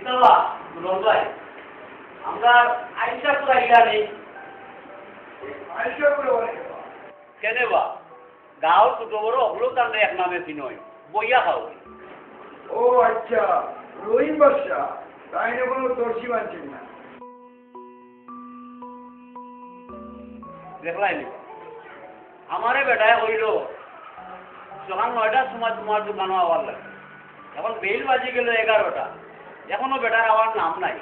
কিতাবা লন্ডাই আমরা আইসা পুরা ইলা নেই আইসা করে বলে কেনে বা গাঁও ছোট বড় অগুলো কারণে এক নামে চিনই বইয়া খাও ও আচ্ছা রহিম বাদশা তাই না কোনো দর্শি মানছেন না দেখলাই নি আমারে বেটায় হইল সকাল 9টার সময় তোমার দোকানও আবার লাগে এখন বেল বাজি গেল 11টা এখনো বেটার আবার নাম নাই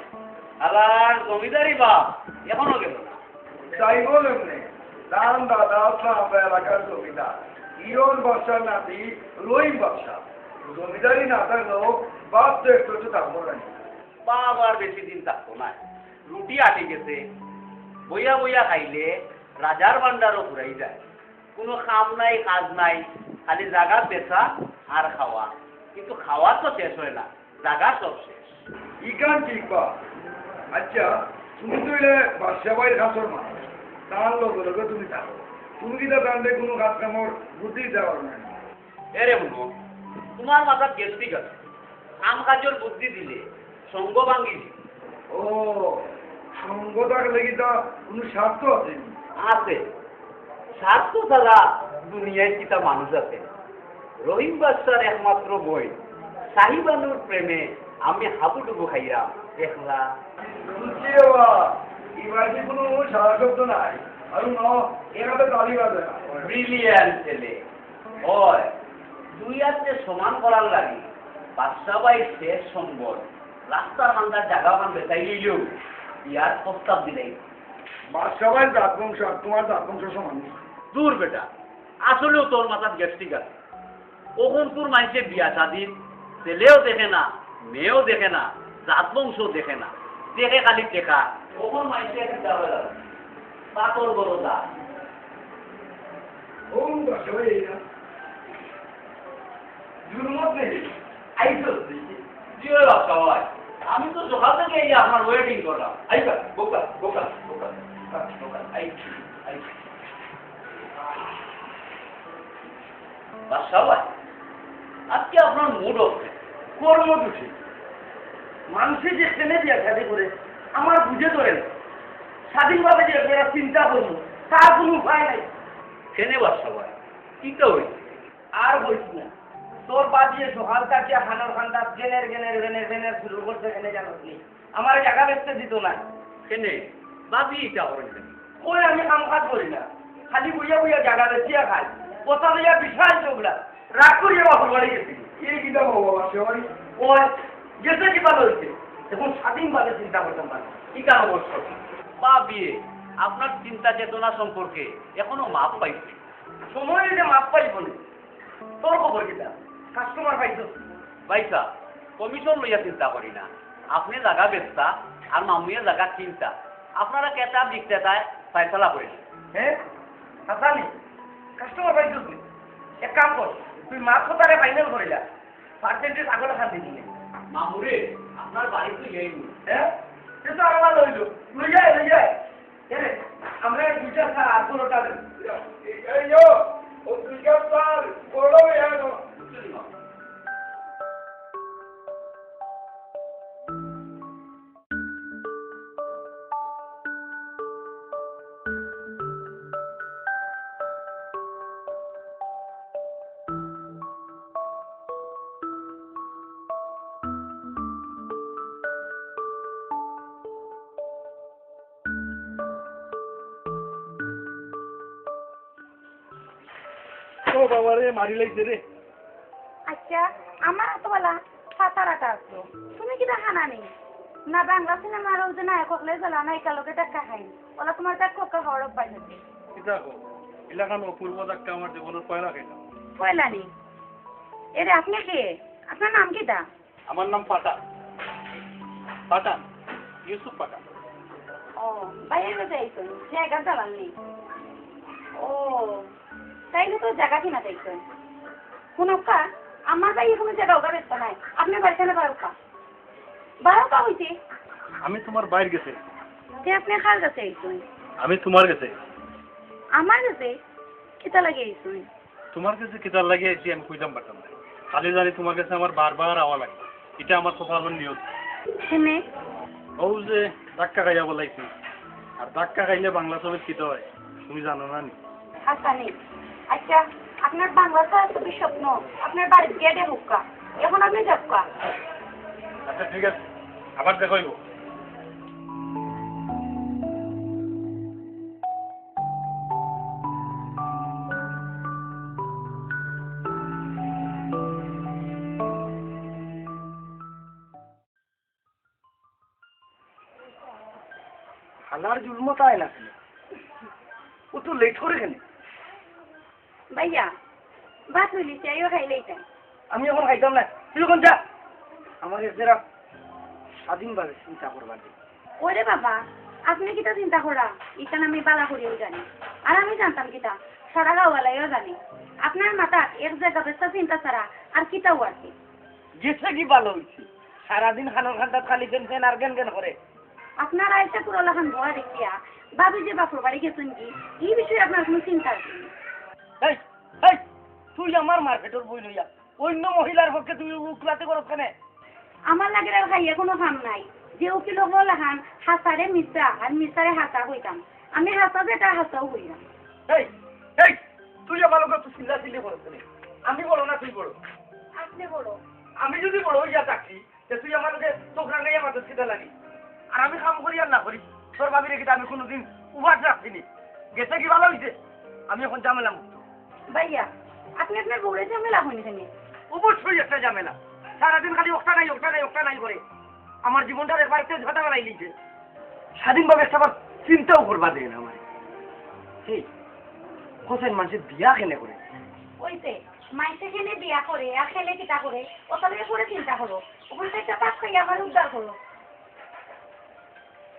আবার জমিদারি বাপ এখনো গেল না তাই বলেন দান দাদা আসলাম আমরা এলাকার জমিদার ইরন বাদশার নাতি রহিম বাদশা জমিদারি না থাকলেও বাপ তো একটু একটু থাকবো না বাপ আর বেশি দিন থাকতো না রুটি আটে গেছে বইয়া বইয়া খাইলে রাজার ভান্ডারও ঘুরাই যায় কোনো কাম নাই কাজ নাই খালি জায়গা বেচা আর খাওয়া কিন্তু খাওয়া তো শেষ হয় না জায়গা সব শেষ ইকান ঠিক বা আচ্ছা তুমি তো এলে বাদশা ভাইয়ের কাছর মানুষ তার লগে লগে তুমি থাকো তুমি কি জানলে কোনো কাজ কামড় বুদ্ধি দেওয়ার নাই এরে মনো তোমার মাথা গেস্টিক আছে কাম কাজের বুদ্ধি দিলে সঙ্গ ভাঙ্গি দিবে ও সঙ্গ থাকলে কি তা কোনো স্বার্থ আছে আছে স্বার্থ ছাড়া দুনিয়ায় কিতা মানুষ আছে রহিম বাদশার একমাত্র বই সাহিবানুর প্রেমে আমি হাবুডুবু খাইলাম দেখলা বুঝছি বাবা এবার কি কোনো সারা শব্দ নাই আর ন এখানে তালি বাজে না ব্রিলিয়ান্ট ছেলে হয় দুই হাতে সমান করার লাগে বাদশা বাই শেষ সম্বল রাস্তার মান্দার জায়গা মান বেচাই লইলেও ইয়ার প্রস্তাব দিলেই বাদশা ভাইয়ের জাত বংশ আর তোমার জাত বংশ সমান দূর বেটা আসলেও তোর মাথার গ্যাস্ট্রিক আছে ওখন তোর মাইসে বিয়া শাদির ছেলেও দেখে না মেয়েও দেখে না জাত বংশ দেখে না দেখে খালি টেকা ওখন মাইসে তা তোর বড় জাত ও বাদশা ভাই এই না জুলমত নেই আইসো জিও বাচ্চা হয় আমি তো সকাল থেকে এই আপনার ওয়েটিং করলাম আইবা বোকা বোকা বোকা বোকা আই আই বাচ্চা হয় আজকে আপনার মুড হচ্ছে কর্ম দুটি মানুষে যে ট্রেনে দিয়া শাদি করে আমার বুঝে ধরে না স্বাধীনভাবে যে একটা চিন্তা করবো তার কোনো উপায় নাই কেনে বাচ্চা হয় কিটা হয়েছে আর বলছি না তোর বাজিয়ে সকাল কাটিয়া খানার খান্ডা গেনের গেনের গেনের গেনের শুরু করছে এনে জানো নি আমার জায়গা বেচতে দিত না কেনে বাবি এটা করেন ওই আমি কাম কাজ করি না খালি বুঝা বুঝা জায়গা বেচিয়া খাই কথা লইয়া বিশাল চোখলা রাগ করিয়া বাপর বাড়ি গেছি এই কিনা বাবা সবাই ওই গেছে কি ভালো হয়েছে এখন স্বাধীনভাবে চিন্তা করতাম পারি কি কারণ বলছো বাবি আপনার চিন্তা চেতনা সম্পর্কে এখনো মাপ পাইছে সময় যে মাপ পাইব না তোর খবর কিটা কাস্টমার পাইছো ভাইসা কমিশন লইয়া চিন্তা করি না আপনি জায়গা বেচতা আর মামুয়ে জায়গা কিনতা আপনারা ক্রেতা বিক্রেতায় ফয়সলা করেন হ্যাঁ হাসানি কাস্টমার পাইছো তুই এক কাম কর তুই মাছ কথারে ফাইনাল করিলা পার্সেন্টেজ আগলে খান দিবি মামুরে আপনার বাড়ি তো এই হ্যাঁ সে তো আমার লই যায় এরে আমরা দুইটা স্যার আর কোনোটা এই ও দুইটা স্যার বড় ইয়ানো ও বাবা রে মারি লাগছে রে আচ্ছা আমার তো বলা সাতারাটা আসলো তুমি কি দেখা না নেই না বাংলা সিনেমার ওই যে নায়ক হলে জ্বালা না একালোকে টাকা খাই বলা তোমার টাকা কোকা হওয়ার বাইরে কিতা গো এলাকার অপূর্ব একটা আমার জীবনের পয়লা কেটা পয়লা নেই এরে আপনি কে আপনার নাম কিটা আমার নাম পাটা পাটা ইউসুফ পাটা ও বাইরে যাইছো জায়গা জ্বালাল নেই ও তাইলে তো জায়গা কিনা দেখছেন শুনকা আমার বাড়ি কোনো জায়গা ওগা ব্যস্ত নাই আপনার বাড়িতে না বারোকা হয়েছে আমি তোমার বাইরে গেছে যে আপনি খাল গেছে এইসুন আমি তোমার গেছে আমার কাছে কিতা লাগে এইসুন তোমার কাছে কিতার লাগে এসে আমি কইতাম পারতাম না খালি জানি তোমার কাছে আমার বারবার আওয়া লাগে এটা আমার কপালের নিয়ত শুনে ও যে ধাক্কা খাইয়া বলাইছি আর ধাক্কা খাইলে বাংলা ছবির কিতা হয় তুমি জানো না নি? হাসানি আচ্ছা আপনার বাংলা তো এত স্বপ্ন আপনার বাড়ির গেটে হুক্কা এখন আপনি যাবকা আচ্ছা ঠিক আছে আবার দেখাইব। হালার জুলম তাই না ও তো লেট করে কেন? ভাইয়া ভাত হইলি চাইও খাইলেই তাই আমি এখন খাইতাম না, তুই এখন যা। আমার এরা স্বাধীনভাবে চিন্তা করবার দিন। ওরে বাবা আপনি কিটা চিন্তা করা ইখান আমি বালা করিও জানি আর আমি জানতাম কিটা সারা গাওয়ালাইও জানি আপনার মাথা এক জায়গা বেস্তা চিন্তা ছাড়া আর কিটাও আছে গেছে কি ভালো হয়েছে, সারাদিন খানোর খান্ডাত খালি কেন কেন আর কেন কেন করে। আপনার আয়সা পুরোলা খান ভয় দেখিয়া বাবু যে বাপুর বাড়ি গেছেন কি এই বিষয়ে আপনার কোনো চিন্তা আছে এই এই তুই আমার মার্কেটের বই লইয়া অন্য মহিলার পক্ষে তুই উকলাতে করছ কেন? আমার লাগে আর খাইয়া কোনো কাম নাই যে উকিল হল হান হাসারে মিশ্রা আর মিশ্রারে হাসা হইতাম আমি হাসা যেটা হাসাও হইলাম এই এই তুই আমার লোক তুই চিল্লা চিল্লি করছ কেন? আমি বড় না তুই বড়? আপনি বড় আমি যদি বড় হইয়া থাকি তে তুই আমার লোকে চোখ রাঙাইয়া মাথা ছিটা লাগি আর আমি কাম করি আর না করি তোর ভাবি রেখে আমি কোনোদিন উপাস রাখছিনি। গেছে কি ভালো হয়েছে, আমি এখন ঝামেলা মুক্ত। ভাইয়া আপনি আপনার বউরে ঝামেলা হইনি কেন অবশ্যই একটা ঝামেলা, সারাদিন খালি ওটা নাই ওটা নাই ওটা নাই করে আমার জীবনটা একবার তেজ ভাতা বানাই নিয়েছে। স্বাধীনভাবে একটা আবার চিন্তাও করবা দেয় না আমার। সেই কোথায় মানুষের বিয়া কেনে করে ওইতে মাইসে খেলে বিয়া করে আর খেলে কিটা করে ও তাদের করে চিন্তা করো ওখানটা একটা পাস খাইয়া আমার উদ্ধার করো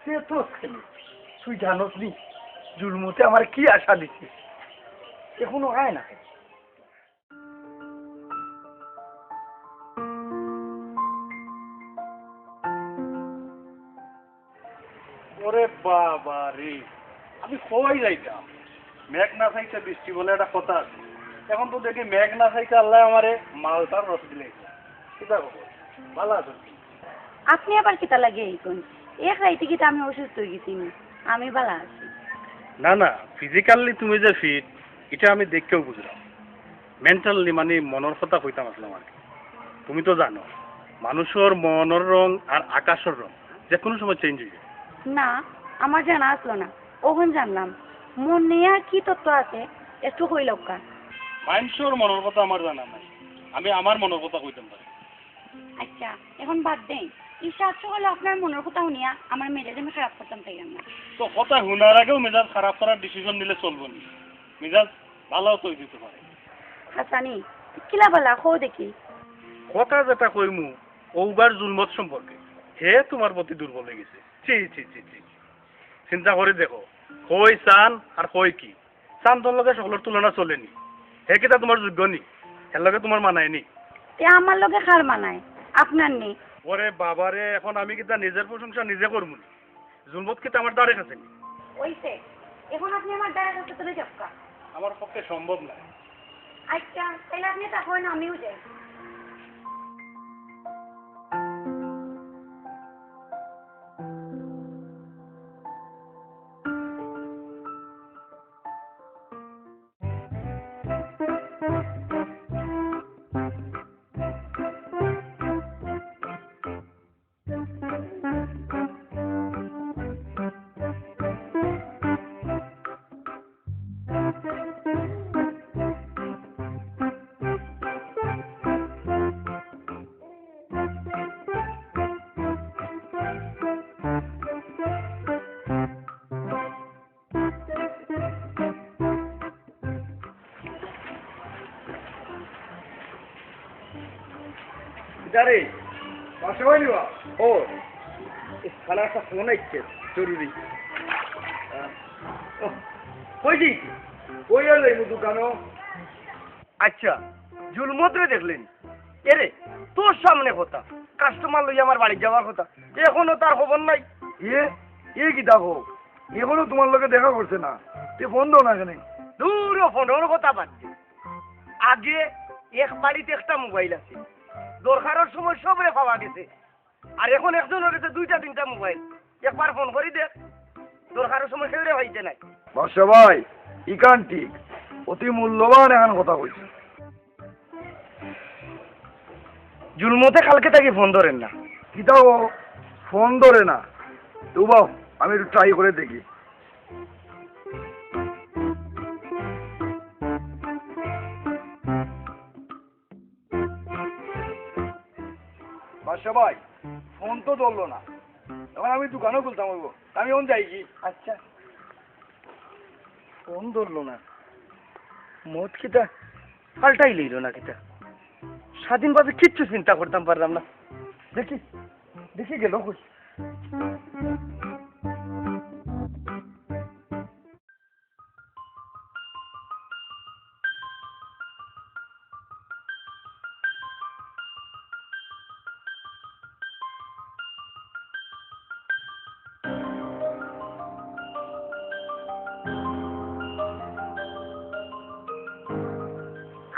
সে তো ছেলে, তুই জানোস নি জুলমতে আমার কি আশা দিচ্ছে, এখনো হয় না। ওরে বাবা রে, আমি কই যাইতাম, মেঘ না চাইতে বৃষ্টি বলে একটা কথা আছে। এখন তো দেখি মেঘ না চাইতে আল্লাহ আমারে মালটার রস দিলে কিতা করবো, ভালো আছো? আপনি আবার কিতা লাগে এইখন এক রাইতে কিতা আমি অসুস্থ হয়ে গেছি আমি ভালো আছি না না, ফিজিক্যালি তুমি যে ফিট এটা আমি দেখতেও বুঝলাম, মেন্টালি মানে মনের কথা কইতাম আসলাম আর কি। তুমি তো জানো মানুষের মনের রং আর আকাশের রং যে কোনো সময় চেঞ্জ হয়ে যায়। না আমার জানা আসলো না ওখান জানলাম মন নিয়ে আর কি তত্ত্ব আছে একটু হইল কা মানুষের মনের কথা আমার জানা নাই, আমি আমার মনের কথা কইতাম পারি। আচ্ছা এখন বাদ দেন ঈশা আচ্ছা হলো আপনার মনের কথা শুনিয়া আমার মেজাজ আমি খারাপ করতাম তাই না তো কথা শোনার আগেও মেজাজ খারাপ করার ডিসিশন নিলে চলবো না, মেজাজ ভালো তৈরি দিতে পারে। হাসানি কিলা বলা খো দেখি কথা যেটা কইমু ওবার জুলমত সম্পর্কে হে তোমার প্রতি দুর্বল হয়ে গেছে। ছি ছি ছি ছি, চিন্তা করে দেখো, কই চান আর কই কি চান তোর লগে সকলের তুলনা চলেনি, হে কিতা তোমার যোগ্য নি, এর লগে তোমার মানায় নি। তে আমার লগে খার মানায় আপনার নেই ওরে বাবারে, এখন আমি কিতা নিজের প্রশংসা নিজে করবো নি, জুলমত কিতা আমার দ্বারে কাছে নি, ওইতে এখন আপনি আমার দ্বারা কাছে তুলে যাবকা আমার পক্ষে সম্ভব না। আচ্ছা তাহলে আপনি তা হয় না আমিও যাই যারে বাসা হয়নি বা ও খালা একটা ফোন আসছে জরুরি। কই দি কই এলো এই দোকানো? আচ্ছা জুলমতরে দেখলেন এরে তোর সামনে কথা, কাস্টমার লই আমার বাড়ি যাওয়ার কথা, এখনো তার খবর নাই। এ কি দেখো এখনো তোমার লোকে দেখা করছে না, তুই ফোন দাও না কেন? দূর ফোনের কথা বাদ দে, আগে এক বাড়িতে একটা মোবাইল আছে, দরকারের সময় সবরে পাওয়া গেছে, আর এখন একজনের কাছে 2-3টা মোবাইল একবার ফোন করি দেখ দরকারের সময় কেউরে হইতে নাই বাদশা ভাই ইকান ঠিক অতি মূল্যবান এখন কথা কইছে জুলমতে কালকে থেকে ফোন ধরেন না কিতাও ফোন ধরে না তবু আমি একটু ট্রাই করে দেখি বাদশা ভাই ফোন তো ধরলো না এখন আমি দোকানও খুলতাম হইব আমি এখন যাই কি আচ্ছা ফোন ধরলো না মত কিটা পাল্টাই লইল না কিটা স্বাধীনভাবে কিচ্ছু চিন্তা করতাম পারলাম না দেখি দেখি গেল কই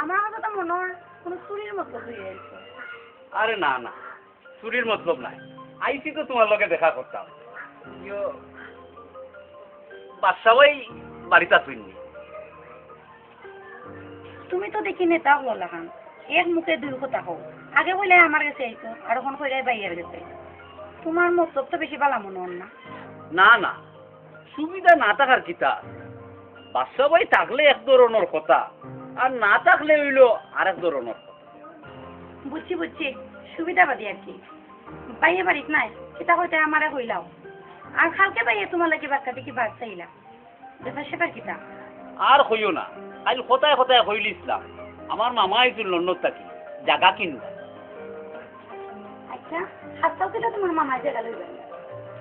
আমার কাছে তো মনে হয় কোনো চুরির মতো হয়ে গেছে। আরে না না চুরির মতলব নাই আইসি তো তোমার লগে দেখা করতাম বাদশাহ বাড়িতে তুইনি তুমি তো দেখি নেতা হলো লাগান এক মুখে দুই কথা হও আগে বলে আমার কাছে আইতো আর এখন কইরাই বাইয়ের গেছে তোমার মতলব তো বেশি ভালো মনে হয় না। না না সুবিধা না থাকার কিতা বাদশাহ থাকলে এক ধরনের কথা আর না থাকলে হইলো আর এক ধরনের কথা বুঝছি বুঝছি সুবিধাবাদী আর কি বাইয়ে বাড়িত নাই সেটা হইতে আমারে হইলাও আর কালকে বাইয়ে তোমার লাগে বাক্কা দেখি বাদ চাইলা ব্যাপার সেটার কিতা আর হইও না কাল কথায় কথায় হইল ইসলাম আমার মামা আইছিল লন্ডন থাকি জায়গা কিনবা আচ্ছা হাতটাও কিটা তোমার মামায় জায়গা লইবেন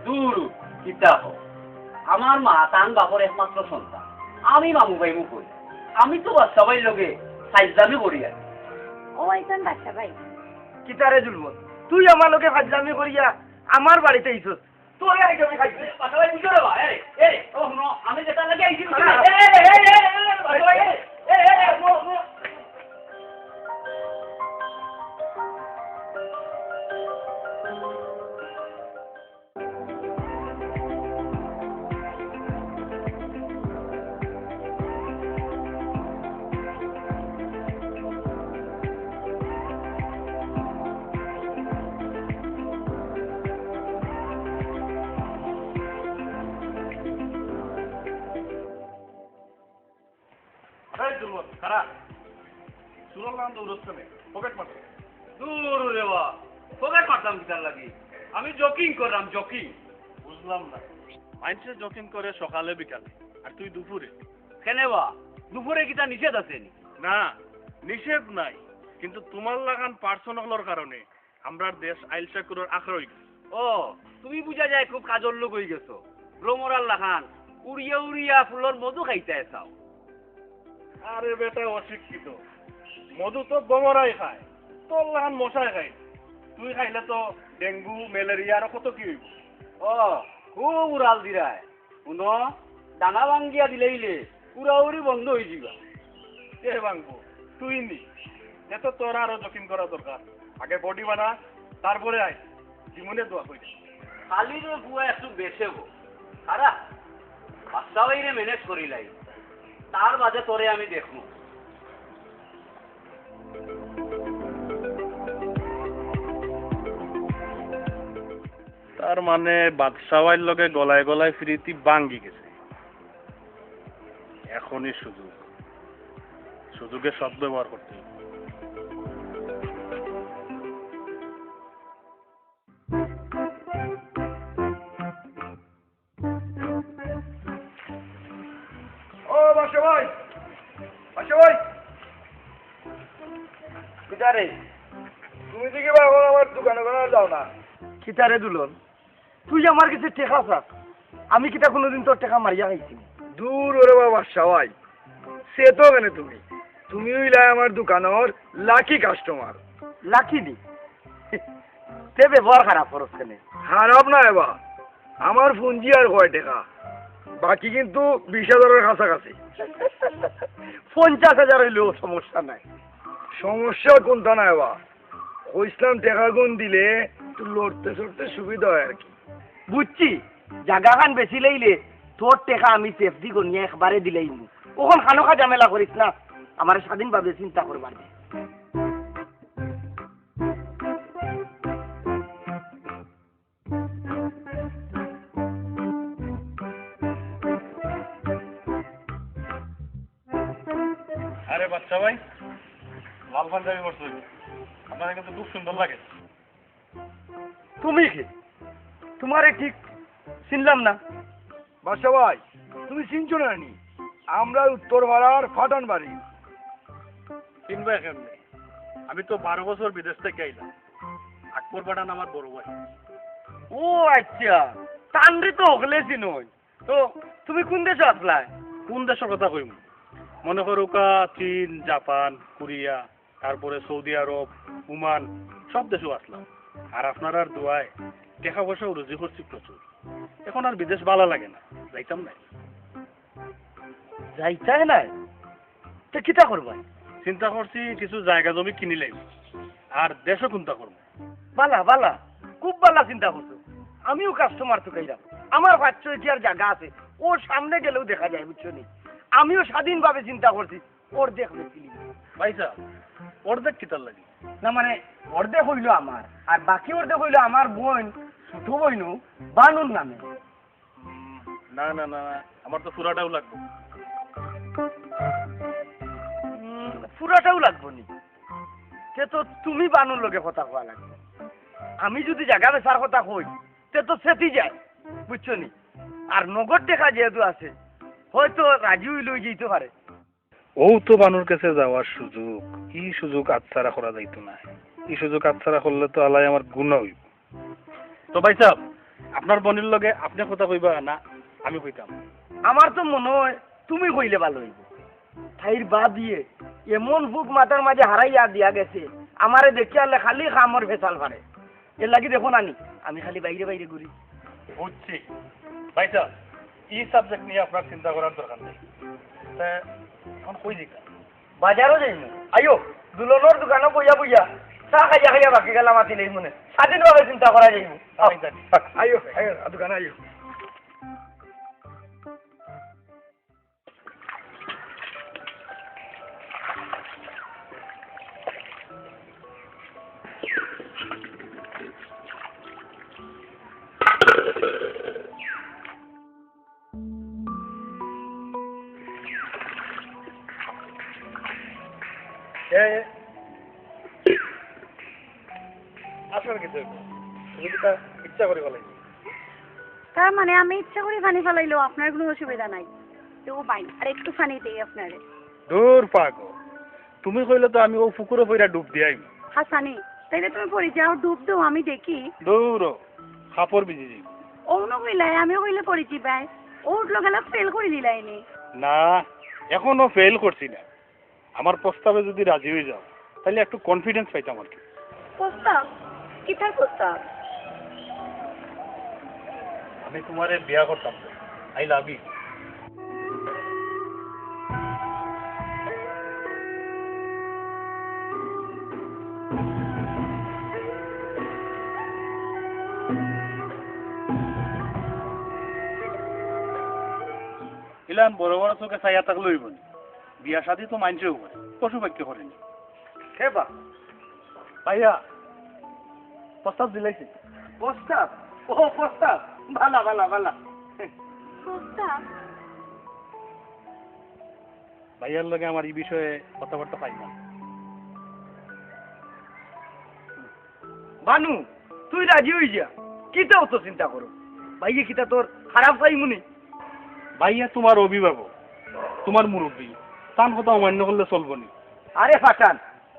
দূর কিতা হোক আমার মা তান বাপর একমাত্র সন্তান আমি মামু ভাই মুখ করি আমি তো সবাই লগে সাইজদামি করি আর ও আইছেন বাচ্চা ভাই কিতারে জুলমত তুই আমার লোকে ফাজলামি করিয়া আমার বাড়িতে আইছস তোরে আইকে আমি খাইছি সবাই বুঝো রে ভাই এই ও নো আমি যেটা লাগে আইছি দূর রে বা পকেট মারতাম কিতার লাগি আমি জকিং করলাম জকিং বুঝলাম না মাইন্ডসে জকিং করে সকালে বিকালে আর তুই দুপুরে কেনে বা দুপুরে কিতা নিষেধ আছে নি না নিষেধ নাই কিন্তু তোমার লাগান পার্সোনালর কারণে আমরা দেশ আইলসা করার আগ্রহী ও তুমি বুঝা যায় খুব কাজর লোক হয়ে গেছো রোমরাল লাখান উড়িয়া উড়িয়া ফুলর মধু খাইতে চাও আরে বেটা অশিক্ষিত মধু তো বমরাই খায় তোর লাগান মশাই খাই তুই খাইলে তো ডেঙ্গু ম্যালেরিয়া আর কত কি হইব ও খুব উড়াল দিরায় শুনো দানা ভাঙ্গিয়া দিলেইলে উড়াউড়ি বন্ধ হয়ে যাবা কে ভাঙবো তুই নি এত তোর আরো জকিং করা দরকার আগে বডি বানা তারপরে আয় জীবনে দোয়া করি খালি রে বুয়া একটু বেছে গো আরা বাচ্চা বাইরে ম্যানেজ করিলাই তার বাদে তোরে আমি দেখবো তার মানে বাদশাওয়ার লগে গলায় গলায় ফিরিতি ভাঙ্গি গেছে এখনই সুযোগের সদ্ব্যবহার করতে হবে। ও বাদশা ভাই বাদশা ভাই কিতারে তুমি দেখি বা এখন আমার দোকানে ওখানে যাও না কিতারে দুলন তুই আমার কাছে টেকা চাস আমি কিতা কোনোদিন তোর টেকা মারিয়া খাইছি দূর ওরে বাবা সবাই সে তো কেন তুমি হইলাই আমার দোকানের লাকি কাস্টমার লাকি দি তে ব্যবহার খারাপ করস কেনে খারাপ না এবার আমার পুঁজি আর কয় টাকা বাকি কিন্তু 20,000-এর কাছাকাছি 50,000 হইলেও সমস্যা নাই সমস্যা কোনটা না এবার কইসলাম টাকা গুণ দিলে একটু লড়তে চড়তে সুবিধা হয় আর কি। বুঝছি, জাগা খান বেশি লইলে তোর টেকা আমি সেফটি গনিয়ে একবারে দিলেই মু ওখান খানোখা ঝামেলা করিস না, আমার স্বাধীনভাবে চিন্তা করবার দে। আরে বাচ্চা ভাই, লাল পাঞ্জাবি পরছো, আপনারা কিন্তু খুব সুন্দর লাগে। তুমি কি তোমারে ঠিক চিনলাম না। বাদশা ভাই, তুমি চিনছো না নি? আমরা উত্তর পাড়ার ফাটান বাড়ি। চিনবে কেমনে? আমি তো 12 বছর বিদেশ থেকে আইলাম। আকবর পাঠান আমার বড় ভাই। ও আচ্ছা, তানরে তো ওগলে চিনই। তো তুমি কোন দেশে আসলাই? কোন দেশের কথা কইম? মনে করো কা চীন, জাপান, কোরিয়া, তারপরে সৌদি আরব, ওমান, সব দেশেও আসলাম। আর আপনার আর দোয়ায় টাকা পয়সা রুজি করছি প্রচুর। এখন আর বিদেশ ভালো লাগে না, যাইতাম না। যাইতাই নাই তো কিতা করবাই? চিন্তা করছি কিছু জায়গা জমি কিনি লাইব, আর দেশও চিন্তা করবো। বালা বালা, খুব বালা চিন্তা করছো। আমিও কাস্টমার তো কইলাম, আমার বাচ্চা কি আর জায়গা আছে, ওর সামনে গেলেও দেখা যায়, বুঝছো নি? আমিও স্বাধীনভাবে চিন্তা করছি, ওর দেখবে ভাইসা অর্ধেক কিতার লাগে না, মানে অর্ধেক হইলো আমার, আর বাকি অর্ধেক হইলো আমার বোন ছোট বোন বানুর নামে। না না না, আমার তো পুরাটাও লাগবে। পুরাটাও লাগবো নি? সে তো তুমি বানুর লগে কথা কোয়া লাগবে। আমি যদি জায়গা বেচার কথা কই তে তো সেটি যায়, বুঝছো নি? আর নগদ টাকা যেহেতু আছে, হয়তো রাজিও লই যেতে পারে। ও তো বানুর কাছে যাওয়ার সুযোগ, এই সুযোগ আচ্ছারা করা যাইতো না। এই সুযোগ আচ্ছারা করলে তো আলাই আমার গুণা হইব। তো ভাই সাহেব, আপনার বোনের লগে আপনি কথা কইবা না আমি কইতাম? আমার তো মনে হয় তুমি কইলে ভালো হইব। ঠাইর বা দিয়ে এমন বুক মাথার মাঝে হারাইয়া দিয়া গেছে, আমারে দেখে আলে খালি খামর ভেসাল পারে। এর লাগি দেখো নানি আমি খালি বাইরে বাইরে ঘুরি। বুঝছি ভাই সাহেব, এই সাবজেক্ট নিয়ে আপনার চিন্তা করার দরকার নেই। তা এখন কই দিকা? বাজারও যাই না, আইও দুলনের দোকানে বইয়া বইয়া চা খাইয়া খাইয়া বাকি গেলাম আছি নেই মনে, স্বাধীনভাবে চিন্তা করা যাইব। আইও আইও দোকানে আইও। আসলে কিছু তুমি কি তা ইচ্ছা করে বলাই? তার মানে আমি ইচ্ছা করে পানি ফেলাইলেও আপনার কোনো অসুবিধা নাই? তো বাইন আর একটু পানি দেই আপনারে। দূর পাগল, তুমি কইলে তো আমি ও পুকুরে পইরা ডুব দিয়াই। হাসানি, তাইলে তুমি পড়ে যাও, ডুব দাও, আমি দেখি। দূর খাপড় বিজি যাই। অন্য কইলাই আমিও কইলে পড়েছি ভাই, ও উঠলো গেলা ফেল করে দিলাইনি। না, এখনো ফেল করছি না। আমার প্রস্তাবে যদি রাজি হয়ে যাও তাহলে একটু কনফিডেন্স পাইতাম আর কি। প্রস্তাব? কিতার প্রস্তাব? আমি তোমারে বিয়া করতাম, আই লাভ ইউ। ইলান বড় বড় চোখে চাইয়া থাকলে হইব না। বিয়া শাদী তো মানছেও করে, পশু পাক্য করেনি। খেবা ভাইয়া প্রস্তাব দিলাইছি। প্রস্তাব? ও প্রস্তাব, ভালা ভালা ভালা। প্রস্তাব? ভাইয়ার লগে আমার এই বিষয়ে কথাবার্তা পাই না। বানু তুই রাজি হই যা, কিতা অত চিন্তা করো? ভাইয়ে কিতা তোর খারাপ পাই মনে? ভাইয়া তোমার অভিভাবক, তোমার মুরব্বী, তার কথা অমান্য করলে চলবো নি। আরে ফাটান,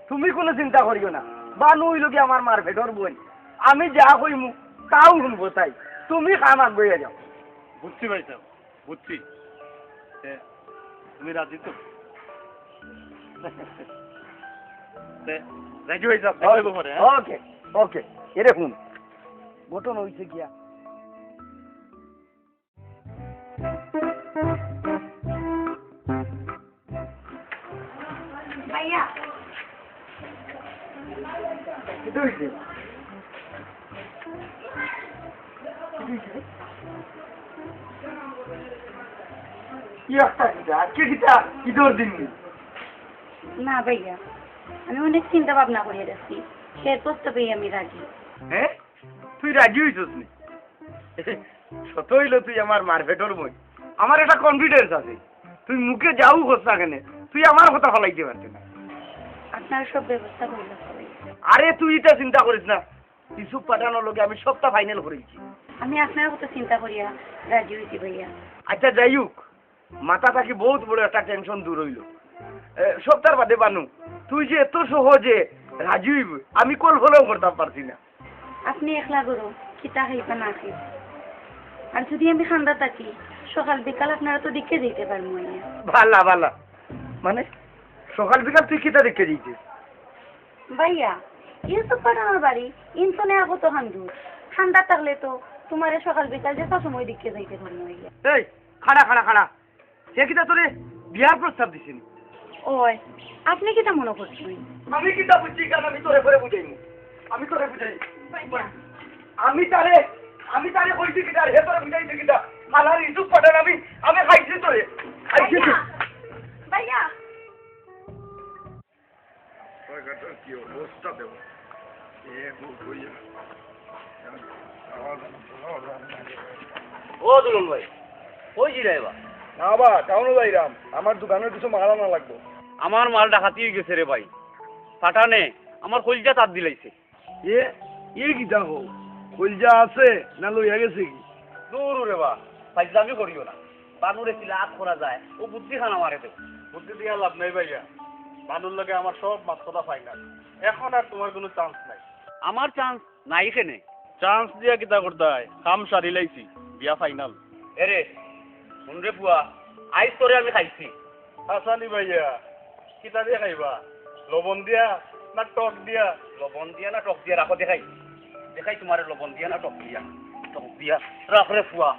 তুমি কোনো চিন্তা করিও না। বানু হইল কি আমার মার ভেটর বোন, আমি যা কইমু তাও শুনবো, তাই তুমি কাম আগে যাও। বুঝছি ভাই সাহেব, বুঝছি। তুমি রাজি তো? রাজি হয়ে যাও। ওকে ওকে, এরকম ঘটনা হইছে গিয়া। ভাইয়া এটা হইছে কি একটা আজকে কিটা ঈদের দিন না ভাইয়া, আমি অনেক চিন্তা ভাবনা করিয়া দেখছি, সে প্রস্তাবেই আমি রাজি। হ্যাঁ তুই রাজি হইছস নি? সত হইল তুই আমার মারভেটর বই। আমার একটা কনফিডেন্স আছে, তুই মুখে যাও হস না কেন, তুই আমার কথা ফলাইতে পারতি না। আপনার সব ব্যবস্থা করলে সবাই। আরে তুই এটা চিন্তা করিস না, ইসুফ পাঠানোর লগে আমি সবটা ফাইনাল করেছি। আমি আপনার কথা চিন্তা করিয়া রাজি হইছি ভাইয়া। আচ্ছা যাই হোক, মাথা থাকি বহুত বড় একটা টেনশন দূর হইল। সপ্তাহ বাদে বানু তুই যে এত সহজে রাজি হইব আমি কল্পনাও করতে পারছি না। আপনি একলা করো, খিতা খাইবা না খাই। আর যদি আমি খান্দা থাকি, সকাল বিকাল আপনারা তো দিকে যেতে পারবো ভাইয়া। ভালা ভালা, মানে সকাল বিকাল তুই কিতা দেখে দিয়েছিস? ভাইয়া ইউসুফ পাঠানোর বাড়ি ইনসনে আগত হান্দুর, ঠান্ডা থাকলে তো তোমার সকাল বিকাল যে সময় দিকে যাইতে পারবো ভাইয়া। এই খাড়া খাড়া খাড়া, সে কিতা তোরে বিয়ার প্রস্তাব দিছিনি? ওই আপনি কিটা মনে করছেন? আমি কিতা বুঝছি কারণ আমি তোরে করে বুঝাইনি, আমি তোরে বুঝাই। আমি তারে কইছি কিটা, হে তোরে বুঝাইছি কিটা? মালার ইসুফ পাঠান আমি খাইছি তোরে, খাইছি। ভাইয়া কি অবস্থা দেব ও দুলন ভাই, ওই জি রাইবা, না বা টাউনে যাইরাম, আমার দোকানের কিছু মাল আনা লাগবো। আমার মাল ডাকাতি হয়ে গেছে রে ভাই। পাঠানে আমার কলজা তার দিলাইছে। এ কি দেখো, কলজা আছে না লইয়া গেছে কি? দূর রে বা, ফাইজলামি করিও না। বানুরে ছিল আগ করা যায়, ও বুদ্ধি খানা মারে দেব। বুদ্ধি দিয়া লাভ নাই ভাইয়া, মানুষ লাগে আমার সব মাছ কথা ফাইনাল, এখন আর তোমার কোনো চান্স নাই। আমার চান্স নাই এখানে। চান্স দিয়া কিতা করতে হয়, কাম সারি লাইছি, বিয়া ফাইনাল। এরে শুন রে বুয়া, আইস তোরে আমি খাইছি। হাসানি ভাইয়া, কিতা দিয়ে খাইবা? লবণ দিয়া না টক দিয়া? লবণ দিয়া না টক দিয়া রাখো, দেখাই দেখাই তোমার লবণ দিয়া না টক দিয়া। টক দিয়া রাখ রে ফুয়া।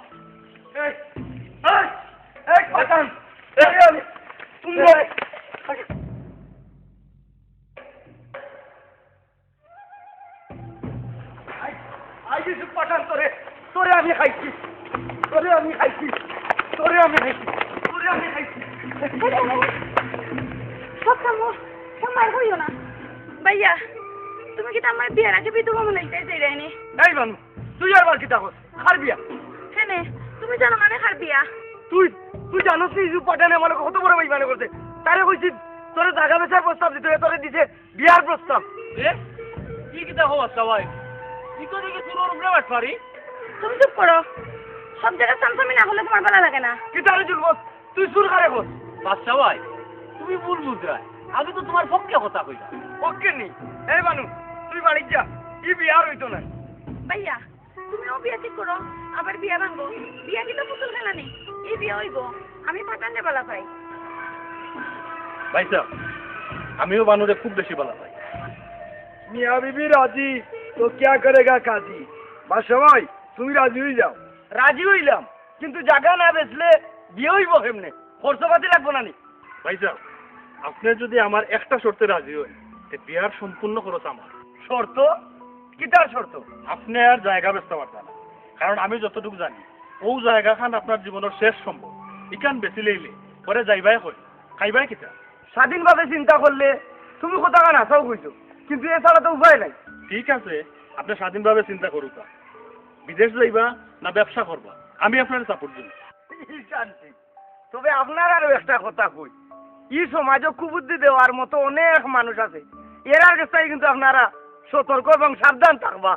পাঠান তুমি পাঠান তোরে তোরে আমি খাইছি, তোরে আমি খাইছি, তোরে আমি খাইছি, তোরে আমি খাইছি। সব সময় হইও না ভাইয়া, তুমি কি আমার বিয়ার আগে বিধবা মনে চাই রাইনি? এই বানু তুই আর বার কিতা কর, খার বিয়া। হ্যাঁ তুমি জানো মানে খার বিয়া? তুই তুই জানোস নি ইসুফ পাঠানে আমার কত বড় বেইমানি করছে? তারে কইছি তোরে জায়গা বেচার প্রস্তাব দিতে, তোরে দিছে বিয়ার প্রস্তাব। এ কি কিতা হওয়া ভাই, কি তো দেখি তোর উপরে বাট পারি। তুমি চুপ করো, সব জায়গায় সামসামি না হলে তোমার ভালো লাগে না। কি তারে জুলবো তুই সুর করে কর। বাচ্চা ভাই তুমি ভুল বুঝরা, আমি তো তোমার পক্ষে কথা কইলাম। ওকে নি এই বানু তুই বাড়ি যা, ই বিয়ার হইতো না। ভাইয়া তুমিও বিয়া ঠিক করো, আবার বিয়া ভাঙবো। বিয়া কিন্তু পুতুল খেলা নেই, এই বিয়া হইব। আমি পাঠানে বলা পাই। ভাই সাহেব, আমিও বানুরে খুব বেশি বলা ভাই। মিয়া বিবি রাজি তো क्या करेगा काजी? বাদশা ভাই তুমি রাজি হয়ে যাও। রাজি হইলাম, কিন্তু জায়গা না বেচলে বিয়ে হইব কেমনে? খরচপাতি লাগবো না নি? ভাই সাহেব, আপনি যদি আমার একটা শর্তে রাজি হন, তে বিয়ার সম্পূর্ণ খরচ আমার। শর্ত? কিতার শর্ত? আপনি আর জায়গা বেচতে পারতেন না, কারণ আমি যতটুকু জানি ও জায়গা খান আপনার জীবনের শেষ সম্ভব। ইকান বেশি লইলে পরে যাইবাই কই, খাইবাই কিতা? স্বাধীনভাবে চিন্তা করলে তুমি কোথা কান আসাও কইছো, কিন্তু এছাড়া তো উপায় নাই। ঠিক আছে, আপনি স্বাধীনভাবে চিন্তা করুকা, বিদেশ যাইবা না ব্যবসা করবা, আমি আপনার সাপোর্ট দিই। শান্তি। তবে আপনার আরো একটা কথা কই, ই সমাজে কুবুদ্ধি দেওয়ার মতো অনেক মানুষ আছে, এর কাছে কিন্তু আপনারা সতর্ক এবং সাবধান থাকবা।